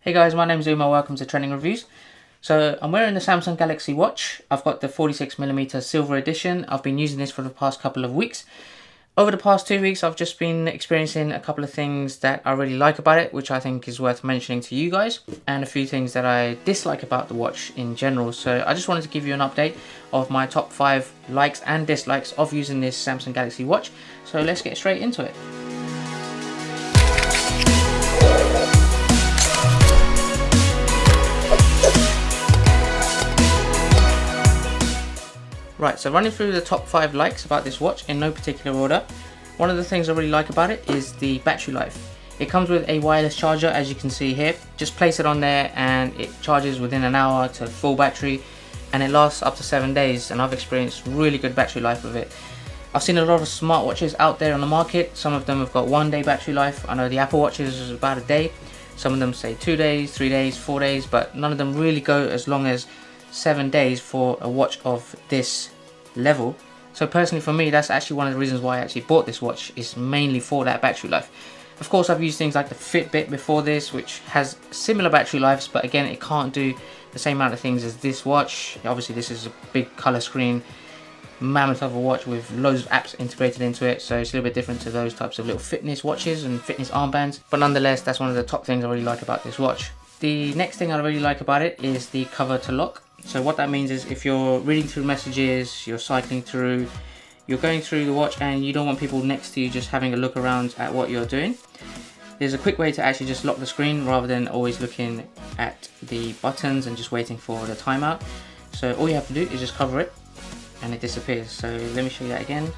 Hey guys, my name's Uma, welcome to Trending Reviews. So I'm wearing the Samsung Galaxy Watch. I've got the 46mm silver edition. I've been using this for the past couple of weeks. Over the past 2 weeks I've just been experiencing a couple of things that I really like about it, which I think is worth mentioning to you guys, and a few things that I dislike about the watch in general. So I just wanted to give you an update of my top 5 likes and dislikes of using this Samsung Galaxy Watch. So let's get straight into it. Right, so running through the top 5 likes about this watch in no particular order. One of the things I really like about it is the battery life. It comes with a wireless charger, as you can see here. Just place it on there and it charges within an hour to full battery, and it lasts up to 7 days, and I've experienced really good battery life with it. I've seen a lot of smartwatches out there on the market. Some of them have got 1 day battery life. I know the Apple Watches is about a day. Some of them say 2 days, 3 days, 4 days, but none of them really go as long as 7 days for a watch of this level. So personally for me, that's actually one of the reasons why I actually bought this watch, is mainly for that battery life. Of course, I've used things like the Fitbit before this, which has similar battery lives, but again, it can't do the same amount of things as this watch. Obviously this is a big color screen, mammoth of a watch with loads of apps integrated into it, so it's a little bit different to those types of little fitness watches and fitness armbands. But nonetheless, that's one of the top things I really like about this watch. The next thing I really like about it is the cover to lock. So what that means is if you're reading through messages, you're cycling through, you're going through the watch and you don't want people next to you just having a look around at what you're doing, there's a quick way to actually just lock the screen rather than always looking at the buttons and just waiting for the timeout. So all you have to do is just cover it and it disappears. So let me show you that again.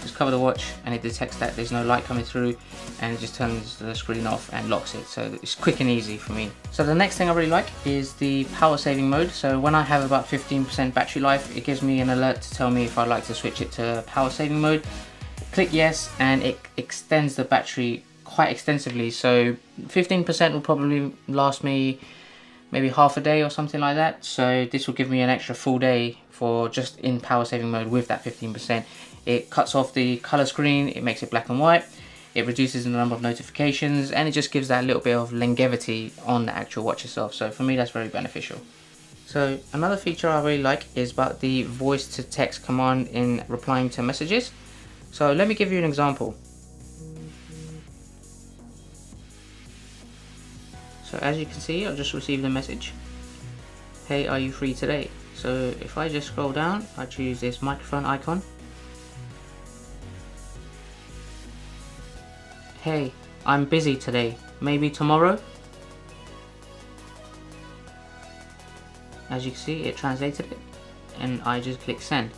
Just cover the watch and it detects that there's no light coming through, and it just turns the screen off and locks it. So it's quick and easy for me. So the next thing I really like is the power saving mode. So when I have about 15% battery life, it gives me an alert to tell me if I'd like to switch it to power saving mode. Click yes and it extends the battery quite extensively. So 15% will probably last me maybe half a day or something like that. So this will give me an extra full day for just in power saving mode with that 15%. It cuts off the color screen, it makes it black and white, it reduces the number of notifications, and it just gives that little bit of longevity on the actual watch itself. So for me, that's very beneficial. So another feature I really like is about the voice to text command in replying to messages. So let me give you an example. So as you can see, I've just received a message. Hey, are you free today? So if I just scroll down, I choose this microphone icon. Hey, I'm busy today, maybe tomorrow? As you can see, it translated it and I just click send.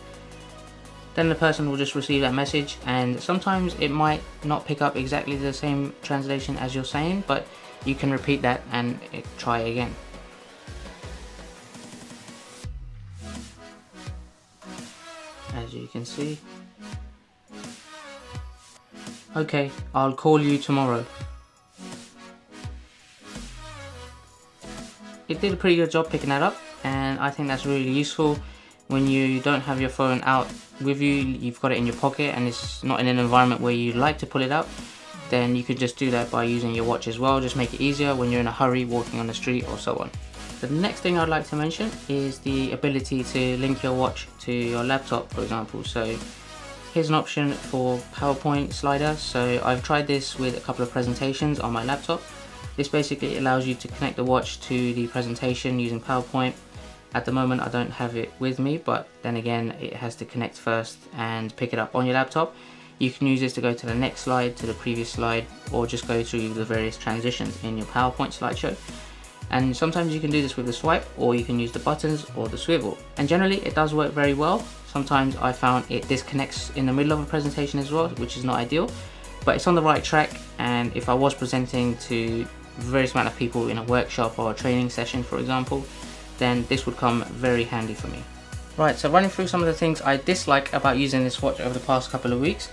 Then the person will just receive that message, and sometimes it might not pick up exactly the same translation as you're saying, but you can repeat that and try again. As you can see. Okay, I'll call you tomorrow. It did a pretty good job picking that up, and I think that's really useful when you don't have your phone out with you, you've got it in your pocket and it's not in an environment where you like to pull it out. Then you could just do that by using your watch as well. Just make it easier when you're in a hurry walking on the street or so on. The next thing I'd like to mention is the ability to link your watch to your laptop, for example. So here's an option for PowerPoint slider. So I've tried this with a couple of presentations on my laptop. This basically allows you to connect the watch to the presentation using PowerPoint. At the moment I don't have it with me, but then again it has to connect first and pick it up on your laptop. You can use this to go to the next slide, to the previous slide, or just go through the various transitions in your PowerPoint slideshow. And sometimes you can do this with the swipe, or you can use the buttons or the swivel. And generally it does work very well. Sometimes I found it disconnects in the middle of a presentation as well, which is not ideal, but it's on the right track. And if I was presenting to various amount of people in a workshop or a training session, for example, then this would come very handy for me. Right, so running through some of the things I dislike about using this watch over the past couple of weeks.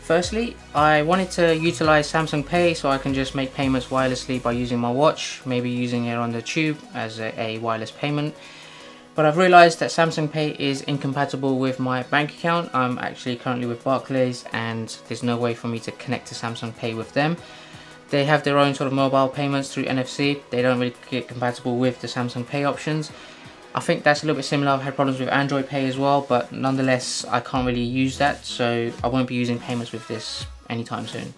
Firstly, I wanted to utilize Samsung Pay so I can just make payments wirelessly by using my watch, maybe using it on the tube as a wireless payment. But I've realized that Samsung Pay is incompatible with my bank account. I'm actually currently with Barclays and there's no way for me to connect to Samsung Pay with them. They have their own sort of mobile payments through NFC. They don't really get compatible with the Samsung Pay options. I think that's a little bit similar. I've had problems with Android Pay as well, but nonetheless I can't really use that, so I won't be using payments with this anytime soon.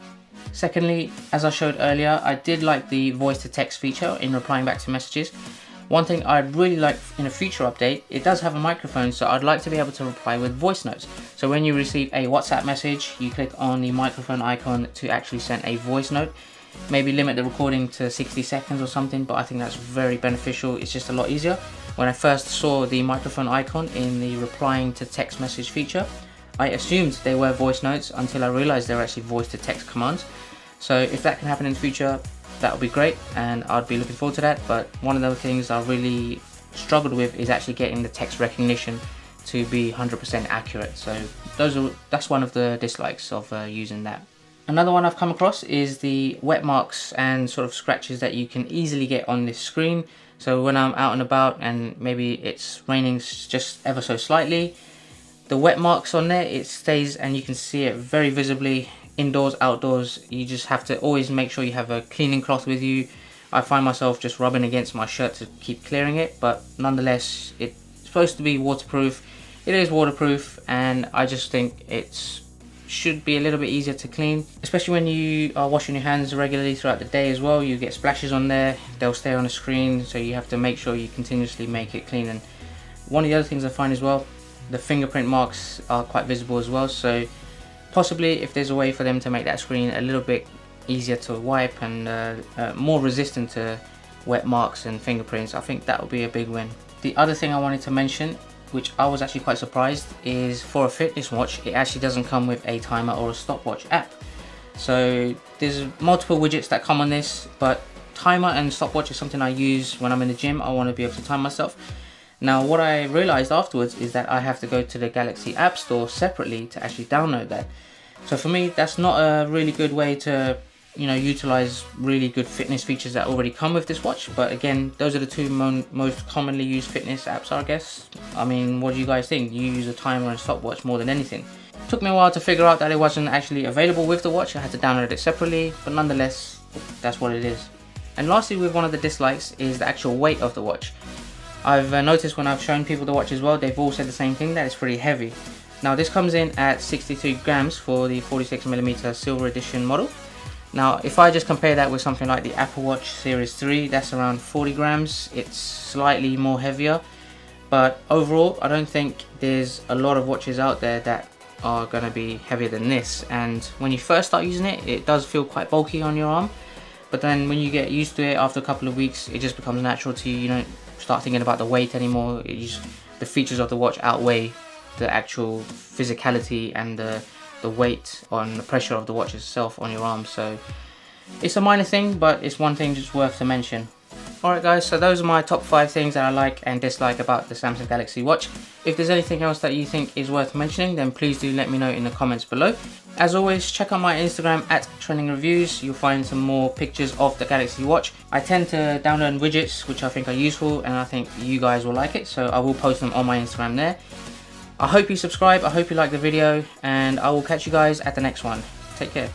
Secondly, as I showed earlier, I did like the voice to text feature in replying back to messages. One thing I'd really like in a future update, it does have a microphone, so I'd like to be able to reply with voice notes. So when you receive a WhatsApp message, you click on the microphone icon to actually send a voice note. Maybe limit the recording to 60 seconds or something, but I think that's very beneficial. It's just a lot easier. When I first saw the microphone icon in the replying to text message feature, I assumed they were voice notes until I realized they were actually voice to text commands. So if that can happen in the future, that would be great, and I'd be looking forward to that. But one of the things I really struggled with is actually getting the text recognition to be 100% accurate. So that's one of the dislikes of using that. Another one I've come across is the wet marks and sort of scratches that you can easily get on this screen. So when I'm out and about and maybe it's raining just ever so slightly, the wet marks on there, it stays and you can see it very visibly. Indoors, outdoors, you just have to always make sure you have a cleaning cloth with you. I find myself just rubbing against my shirt to keep clearing it, but nonetheless it's supposed to be waterproof. It is waterproof, and I just think it should be a little bit easier to clean, especially when you are washing your hands regularly throughout the day as well. You get splashes on there, they'll stay on the screen, so you have to make sure you continuously make it clean. And one of the other things I find as well, the fingerprint marks are quite visible as well, so possibly if there's a way for them to make that screen a little bit easier to wipe and more resistant to wet marks and fingerprints, I think that would be a big win. The other thing I wanted to mention, which I was actually quite surprised, is for a fitness watch, it actually doesn't come with a timer or a stopwatch app. So there's multiple widgets that come on this, but timer and stopwatch is something I use when I'm in the gym. I want to be able to time myself. Now what I realized afterwards is that I have to go to the Galaxy App Store separately to actually download that. So for me, that's not a really good way to, you know, utilize really good fitness features that already come with this watch. But again, those are the two most commonly used fitness apps, I guess. I mean, what do you guys think? You use a timer and stopwatch more than anything. It took me a while to figure out that it wasn't actually available with the watch. I had to download it separately, but nonetheless, that's what it is. And lastly, with one of the dislikes is the actual weight of the watch. I've noticed when I've shown people the watch as well, they've all said the same thing, that it's pretty heavy. Now this comes in at 63 grams for the 46mm silver edition model. Now if I just compare that with something like the Apple Watch Series 3, that's around 40 grams. It's slightly more heavier, but overall I don't think there's a lot of watches out there that are going to be heavier than this. And when you first start using it, it does feel quite bulky on your arm, but then when you get used to it after a couple of weeks, it just becomes natural to you. You don't start thinking about the weight anymore. The features of the watch outweigh the actual physicality and the weight on the pressure of the watch itself on your arm. So it's a minor thing, but it's one thing just worth to mention. Alright guys, so those are my top 5 things that I like and dislike about the Samsung Galaxy Watch. If there's anything else that you think is worth mentioning, then please do let me know in the comments below. As always, check out my Instagram at Trending Reviews. You'll find some more pictures of the Galaxy Watch. I tend to download widgets which I think are useful, and I think you guys will like it, so I will post them on my Instagram there. I hope you subscribe, I hope you like the video, and I will catch you guys at the next one. Take care.